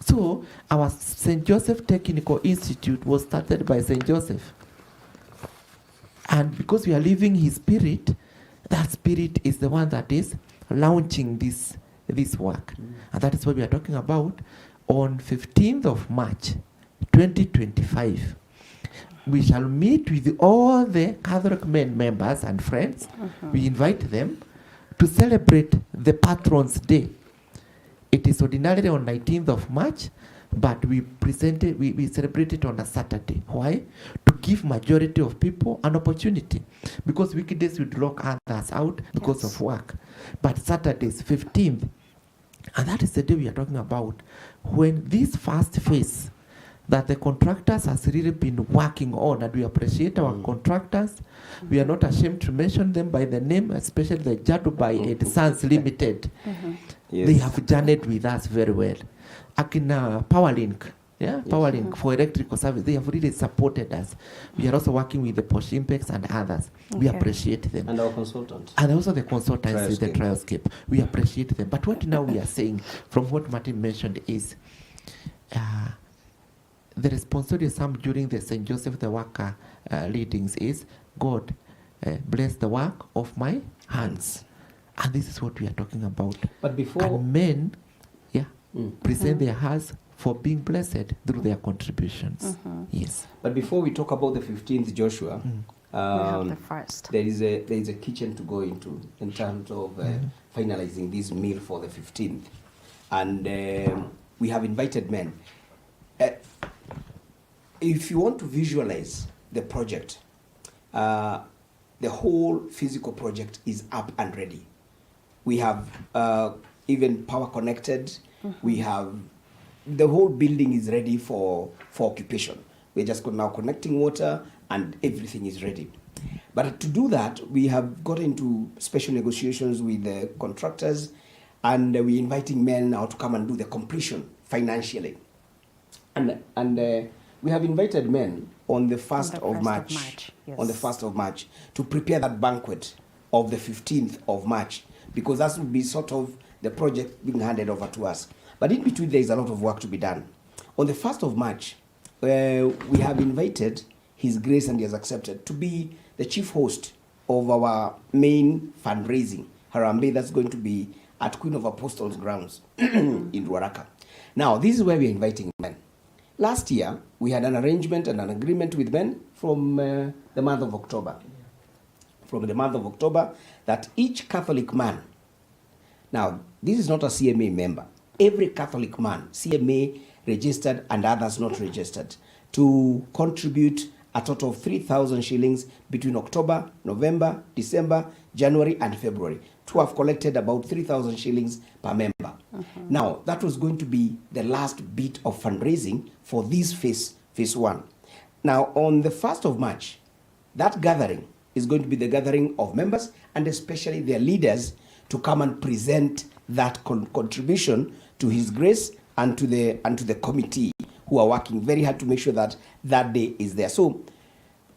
So our St. Joseph Technical Institute was started by St. Joseph. And because we are living his spirit, that spirit is the one that is launching this work. And that is what we are talking about on 15th of March, 2025. We shall meet with all the Catholic men members and friends. We invite them to celebrate the Patron's Day. It is ordinarily on 19th of March, but we celebrate it on a Saturday. Why? To give majority of people an opportunity. Because weekdays would lock others out because of work. But Saturdays, 15th, and that is the day we are talking about, when this first phase that the contractors has really been working on, and we appreciate our contractors. We are not ashamed to mention them by the name, especially the Jadubai and Sons Limited. They have journeyed with us very well. Akina Powerlink, Powerlink for electrical service, they have really supported us. We are also working with the Posh Impacts and others. We appreciate them. And our consultants. And also the consultants, the Trialscape. We appreciate them. But what now we are saying, from what Martin mentioned, is the responsibility some during the St. Joseph the Worker leadings is, God, bless the work of my hands. And this is what we are talking about. But before... And men, present their hearts for being blessed through their contributions. Yes. But before we talk about the 15th, Joshua, we have the first. There is a kitchen to go into in terms of finalizing this meal for the 15th. And we have invited men. If you want to visualize the project, the whole physical project is up and ready. We have even power connected. We have, the whole building is ready for occupation. We're just now connecting water and everything is ready. But to do that, we have got into special negotiations with the contractors, and we're inviting men now to come and do the completion financially. And we have invited men on the 1st of March, on the 1st of March, to prepare that banquet of the 15th of March, because that will be sort of the project being handed over to us. But in between, there is a lot of work to be done. On the 1st of March, we have invited His Grace, and He has accepted, to be the chief host of our main fundraising, Harambee, that's going to be at Queen of Apostles grounds in Ruaraka. Now, this is where we are inviting men. Last year, we had an arrangement and an agreement with men from the month of October. From the month of October, that each Catholic man, now, this is not a CMA member, every Catholic man, CMA registered and others not registered, to contribute a total of 3,000 shillings between October, November, December, January, and February, to have collected about 3,000 shillings per member. Now, that was going to be the last bit of fundraising for this phase one. Now, on the 1st of March, that gathering is going to be the gathering of members and especially their leaders to come and present that contribution to His Grace and to the committee who are working very hard to make sure that that day is there. So,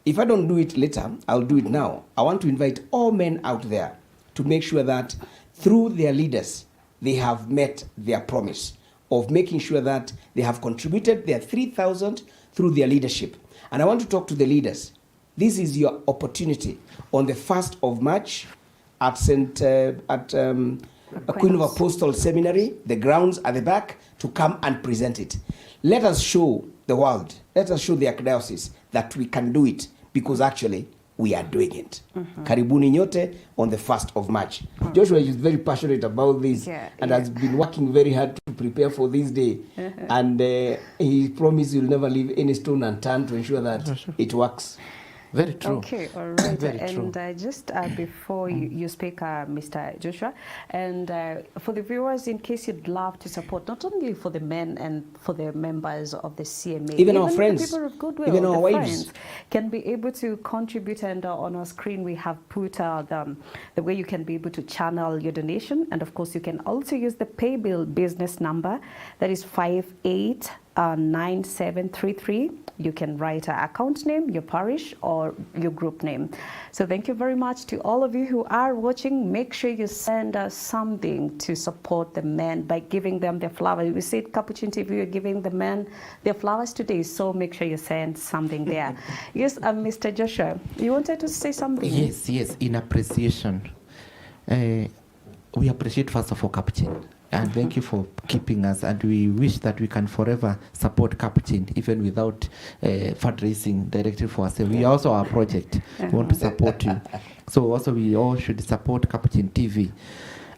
if I don't do it later, I'll do it now. I want to invite all men out there to make sure that through their leaders, they have met their promise of making sure that they have contributed their 3,000 through their leadership. And I want to talk to the leaders. This is your opportunity on the 1st of March at Queen of Apostles Seminary, the grounds at the back, to come and present it. Let us show the world, let us show the Archdiocese that we can do it, because actually we are doing it. Karibuni nyote on the 1st of March. Joshua is very passionate about this and has been working very hard to to prepare for this day. And he promised he'll never leave any stone unturned to ensure that it works. Very true. Okay, all right. Very and true. just before you speak, Mr. Joshua, and for the viewers, in case you'd love to support, not only for the men and for the members of the CMA, even our friends, the people of goodwill, even our wives, friends can be able to contribute. And on our screen, we have put the way you can be able to channel your donation. And of course, you can also use the Paybill business number, that is 589733. You can write an account name, your parish, or your group name. So thank you very much to all of you who are watching. Make sure you send us something to support the men by giving them their flowers. We said Capuchin TV, you're giving the men their flowers today, so make sure you send something there. Yes, Mr. Joshua, you wanted to say something? Yes, in appreciation. We appreciate, first of all, Capuchin. And thank you for keeping us, and we wish that we can forever support Capuchin, even without fundraising directly for ourselves. We are also our project. We want to support you. So also we all should support Capuchin TV.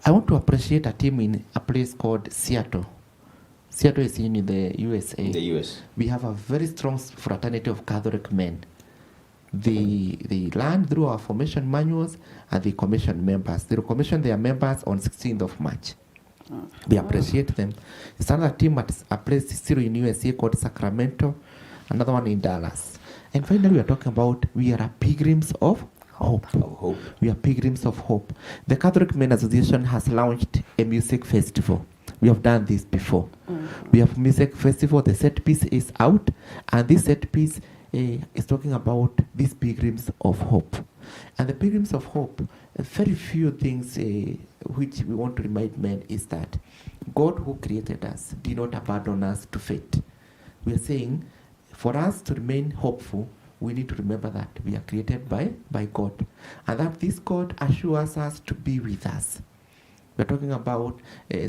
I want to appreciate a team in a place called Seattle. Seattle is in the USA. In the US. We have a very strong fraternity of Catholic men. They learn through our formation manuals, and they commission members. They commission their members on 16th of March. We appreciate them. It's another team at a place still in USA called Sacramento, another one in Dallas. And finally, we are talking about we are pilgrims of hope. We are pilgrims of hope. The Catholic Men Association has launched a music festival. We have done this before. We have music festival. The set piece is out, and this set piece is talking about these pilgrims of hope. And the pilgrims of hope, very few things which we want to remind men is that God who created us did not abandon us to fate. We are saying for us to remain hopeful, we need to remember that we are created by God, and that this God assures us to be with us. We are talking about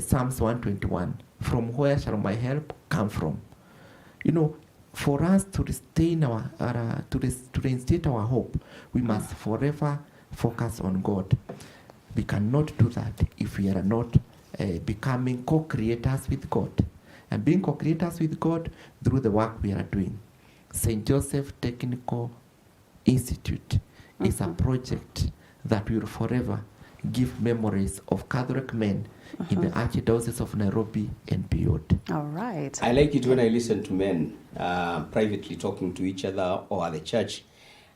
Psalms 121. From where shall my help come from? You know, for us to retain to reinstate our hope, we must forever focus on God. We cannot do that if we are not becoming co-creators with God. And being co-creators with God through the work we are doing. St. Joseph Technical Institute is a project that will forever give memories of Catholic men in the Archdiocese of Nairobi and beyond. All right. I like it when I listen to men privately talking to each other or at the church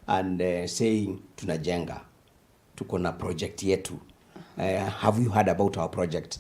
and saying, tunajenga, tuko na project yetu. Have you heard about our project?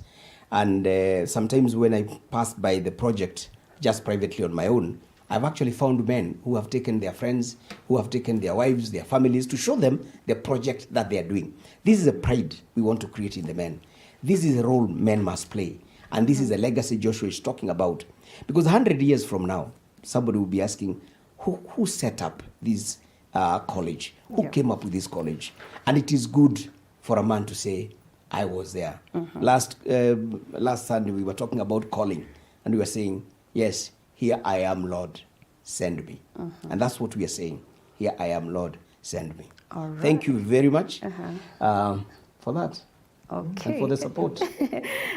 And sometimes when I pass by the project just privately on my own, I've actually found men who have taken their friends, who have taken their wives, their families, to show them the project that they are doing. This is a pride we want to create in the men. This is a role men must play. And this is a legacy Joshua is talking about. Because 100 years from now, somebody will be asking, who set up this college? Who came up with this college? And it is good for a man to say, I was there. Last Sunday, we were talking about calling. And we were saying, yes, here I am, Lord, send me. And that's what we are saying. Here I am, Lord, send me. All right. Thank you very much for that. Okay. And for the support.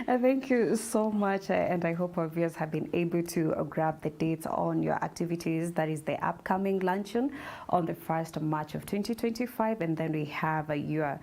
Thank you so much, and I hope our viewers have been able to grab the dates on your activities. That is the upcoming luncheon on the 1st of March of 2025, and then we have your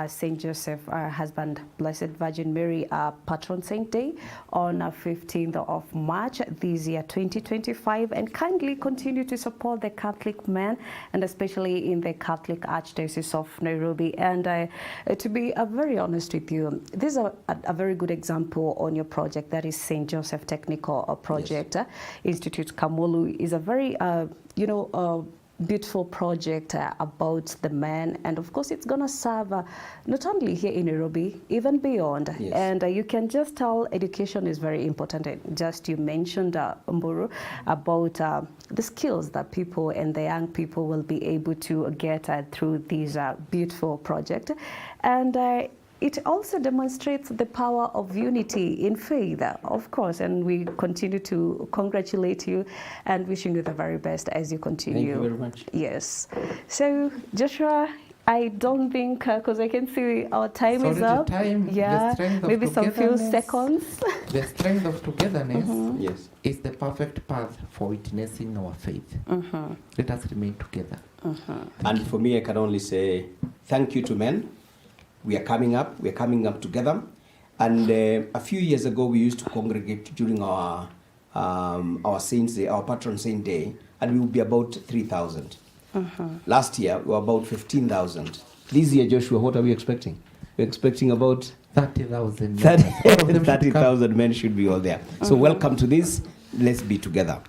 St. Joseph, husband, Blessed Virgin Mary, Patron Saint Day on 15th of March this year, 2025, and kindly continue to support the Catholic men, and especially in the Catholic Archdiocese of Nairobi. And to be very honest with you, this is a very good example on your project, that is St. Joseph Technical Project. Yes. Institute Kamulu is a very, beautiful project about the men, and of course it's going to serve not only here in Nairobi, even beyond. Yes. And you can just tell education is very important. Just you mentioned, Mburu, about the skills that people and the young people will be able to get through this beautiful project. And it also demonstrates the power of unity in faith, of course, and we continue to congratulate you and wishing you the very best as you continue. Thank you very much. Yes. So, Joshua, I don't think, because I can see our time is up. Time, yeah, maybe some few seconds. The strength of togetherness Yes. is the perfect path for witnessing our faith. Let us remain together. And for me, I can only say thank you to men. We are coming up. We are coming up together. And a few years ago, we used to congregate during our Saints Day, our Patron Saint Day, and we would be about 3,000. Last year, we were about 15,000. This year, Joshua, what are we expecting? We're expecting about 30,000. 30,000 men should be all there. So welcome to this. Let's be together.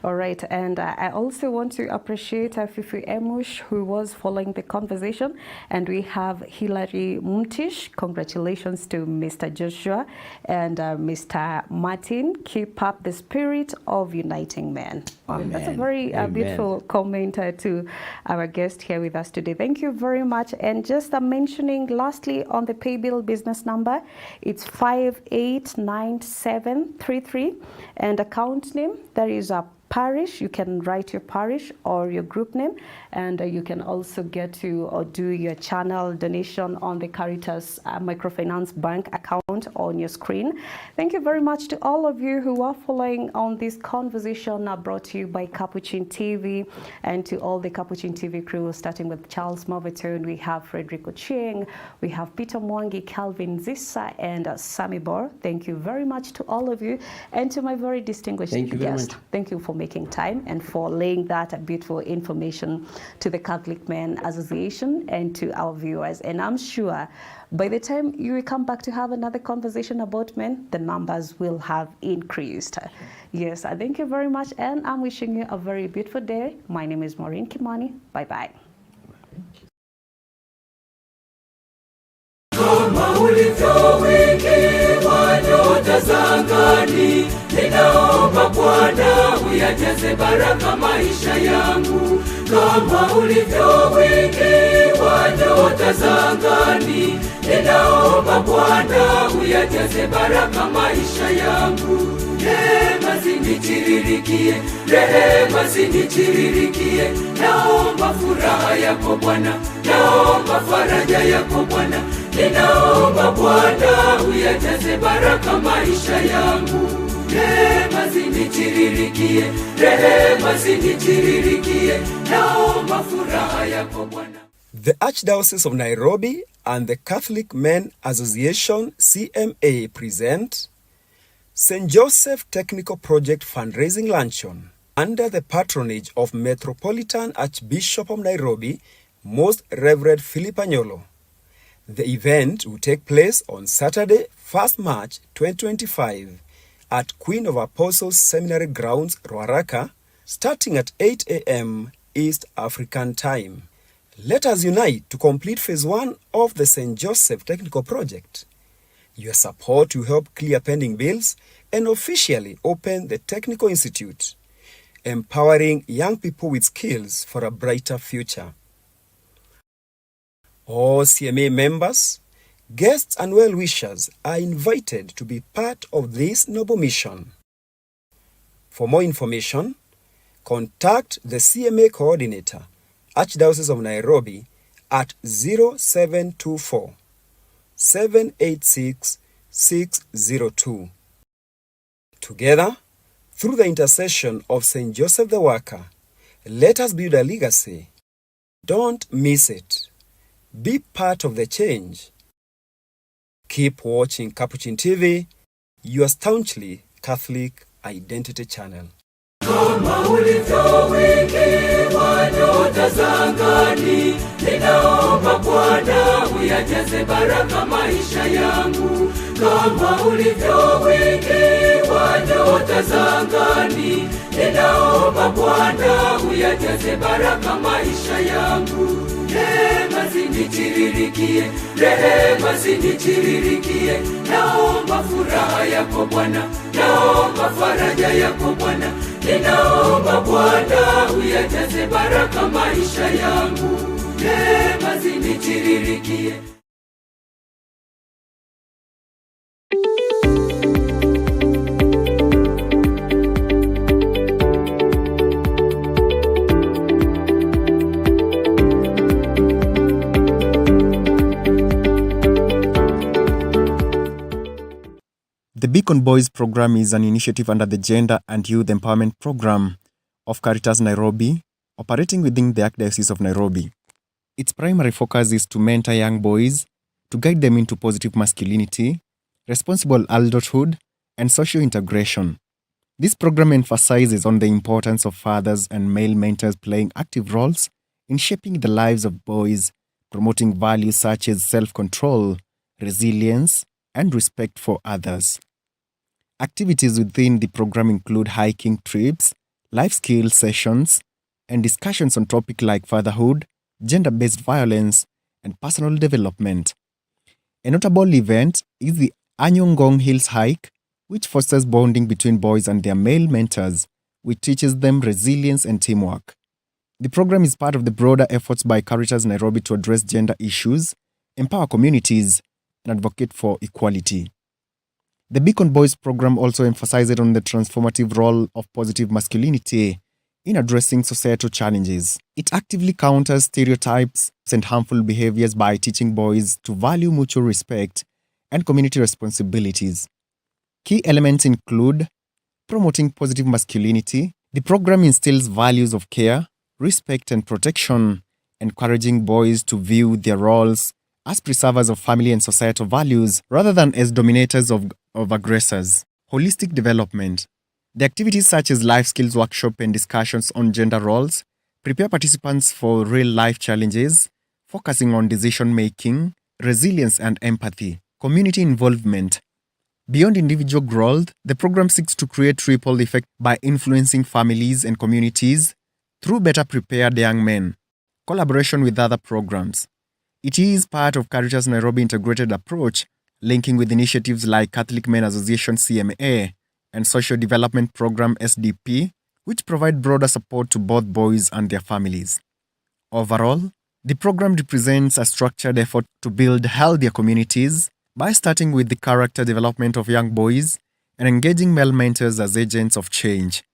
All right, and I also want to appreciate Fifi Emush, who was following the conversation, and we have Hilary Mutish. Congratulations to Mr. Joshua and Mr. Martin. Keep up the spirit of uniting men. That's a very beautiful comment to our guest here with us today. Thank you very much. And just mentioning lastly on the Paybill business number, it's 589733. And account name, there is a Parish. You can write your parish or your group name, and you can also get to or do your channel donation on the CARITAS MICROFINANCE Bank account on your screen. Thank you very much to all of you who are following on this conversation brought to you by Capuchin TV, and to all the Capuchin TV crew, starting with Charles Moverton, we have Frederico Chieng, we have Peter Mwangi, Calvin Zissa, and Sami Bor. Thank you very much to all of you, and to my very distinguished guest. Thank you for making time and for laying that beautiful information to the Catholic Men Association and to our viewers. And I'm sure by the time you will come back to have another conversation about men, the numbers will have increased. Yes, I thank you very much, and I'm wishing you a very beautiful day. My name is Maureen Kimani. Bye-bye. Kama ulivyowekewa nyota za angani, ninaomba Bwana uyajaze baraka maisha yangu. Kama ulivyowekewa nyota za angani, ninaomba Bwana uyajaze baraka maisha yangu. Rehema zinitiririkie, rehema zinitiririkie. Naomba furaha yako Bwana, naomba faraja yako Bwana. Ninaomba Bwana uyajaze baraka maisha yangu. Rehema zinitiririkie, rehema zinitiririkie. Naomba furaha yako Bwana. The Archdiocese of Nairobi and the Catholic Men Association CMA present St. Joseph Technical Project Fundraising Luncheon under the patronage of Metropolitan Archbishop of Nairobi, Most Reverend Philip Anyolo. The event will take place on Saturday, 1st March 2025 at Queen of Apostles Seminary Grounds, Ruaraka, starting at 8 a.m. East African Time. Let us unite to complete Phase 1 of the St. Joseph Technical Project. Your support will help clear pending bills and officially open the Technical Institute, empowering young people with skills for a brighter future. All CMA members, guests and well-wishers are invited to be part of this noble mission. For more information, contact the CMA coordinator, Archdiocese of Nairobi, at 0724 786 602. Together, through the intercession of St. Joseph the Worker, let us build a legacy. Don't miss it. Be part of the change. Keep watching Capuchin TV, your staunchly Catholic identity channel. Kama ulivyowekewa nyota za angani, ninaomba Bwana uyajaze baraka maisha yangu. Kama ulivyowekewa nyota za angani, ninaomba Bwana uyajaze baraka maisha yangu. Rehema zinitiririkie, rehema zinitiririkie. Naomba furaha yako Bwana, naomba faraja yako Bwana. Ninaomba Bwana uyajaze baraka maisha yangu. Rehema zinitiririkie. The Beacon Boys program is an initiative under the Gender and Youth Empowerment Program of CARITAS Nairobi, operating within the Archdiocese of Nairobi. Its primary focus is to mentor young boys, to guide them into positive masculinity, responsible adulthood, and social integration. This program emphasizes on the importance of fathers and male mentors playing active roles in shaping the lives of boys, promoting values such as self-control, resilience, and respect for others. Activities within the program include hiking trips, life skills sessions, and discussions on topics like fatherhood, gender-based violence, and personal development. A notable event is the annual Ngong Hills hike, which fosters bonding between boys and their male mentors, which teaches them resilience and teamwork. The program is part of the broader efforts by CARITAS Nairobi to address gender issues, empower communities, and advocate for equality. The Beacon Boys program also emphasizes on the transformative role of positive masculinity in addressing societal challenges. It actively counters stereotypes and harmful behaviors by teaching boys to value mutual respect and community responsibilities. Key elements include promoting positive masculinity. The program instills values of care, respect, and protection, encouraging boys to view their roles as preservers of family and societal values rather than as dominators of aggressors. Holistic development. The activities such as life skills workshop and discussions on gender roles prepare participants for real-life challenges, focusing on decision-making, resilience, and empathy. Community involvement. Beyond individual growth, the program seeks to create ripple effect by influencing families and communities through better prepared young men. Collaboration with other programs. It is part of CARITAS Nairobi integrated approach, linking with initiatives like Catholic Men Association CMA and Social Development Program SDP, which provide broader support to both boys and their families. Overall, the program represents a structured effort to build healthier communities by starting with the character development of young boys and engaging male mentors as agents of change.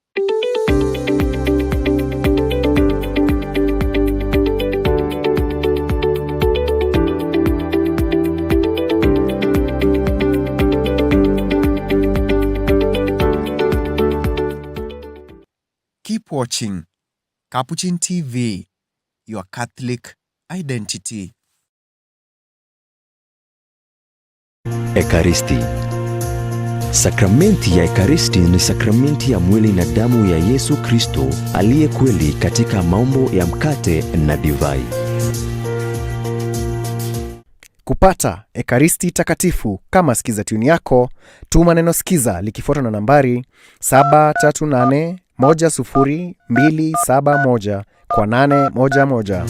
Keep watching Capuchin TV, your Catholic identity. Ekaristi. Sakramenti ya Ekaristi ni sakramenti ya mwili na damu ya Yesu Kristo aliye kweli katika maumbo ya mkate na divai. Kupata Ekaristi takatifu kama skiza tuni yako, tuma neno skiza likifuatwa na nambari 738100271 kwa 811.